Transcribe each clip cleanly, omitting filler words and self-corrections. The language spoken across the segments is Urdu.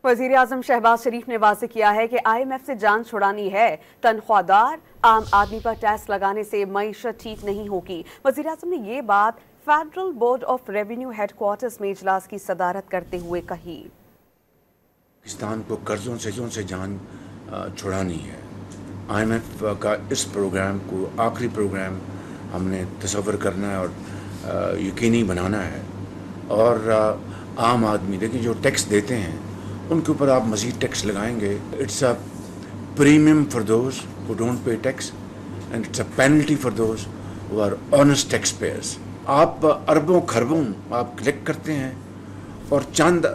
وزیر اعظم شہباز شریف نے واضح کیا ہے کہ IMF سے جان چھڑانی ہے، تنخواہ عام آدمی پر ٹیکس لگانے سے معیشت ٹھیک نہیں ہوگی۔ وزیر اعظم نے یہ بات federal board of revenue headquarters میں اجلاس کی صدارت کرتے ہوئے کہی۔ پاکستان کو قرضوں سے جان چھڑانی ہے۔ IMF کا اس پروگرام کو آخری پروگرام ہم نے تصور کرنا ہے اور یقینی بنانا ہے، اور عام آدمی دیکھیں جو ٹیکس دیتے ہیں ان کے اوپر آپ مزید ٹیکس لگائیں گے، it's a premium for those who don't pay tax and it's a penalty for those who are honest tax payers. آپ اربوں خربوں آپ کلیکٹ کرتے ہیں اور چند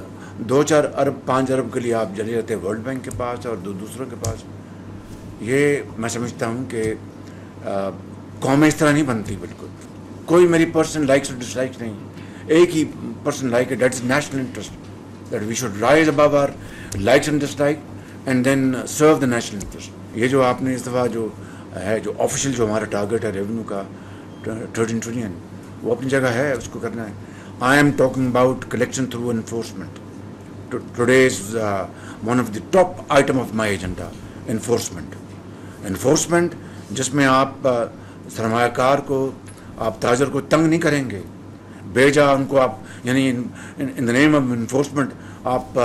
2-4 ارب 5 ارب کے لیے آپ چلے جاتے ہیں ورلڈ بینک کے پاس اور دوسروں کے پاس۔ یہ میں سمجھتا ہوں کہ قومیں اس طرح نہیں بنتی، بالکل کوئی میری پرسنل لائکس اور ڈس لائکس نہیں، ایک ہی پرسنل لائک ہے، that is national interest, that we should rise above our likes and dislike and then serve the national interest. یہ جو آپ نے اس دفعہ جو ہے جو آفیشیل جو ہمارا ٹارگیٹ ہے ریونیو کا 13 ٹریلین، وہ اپنی جگہ ہے، اس کو کرنا ہے۔ I am talking about collection through enforcement. Today is one of the top item of my agenda, enforcement جس میں آپ سرمایہ کار کو، آپ تاجر کو تنگ نہیں کریں گے، بیجا ان کو آپ یعنی in the name of enforcement آپ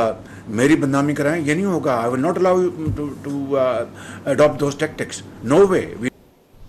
میری بدنامی کرائیں، یہ نہیں ہوگا۔ I will not allow you to adopt those tactics. No way.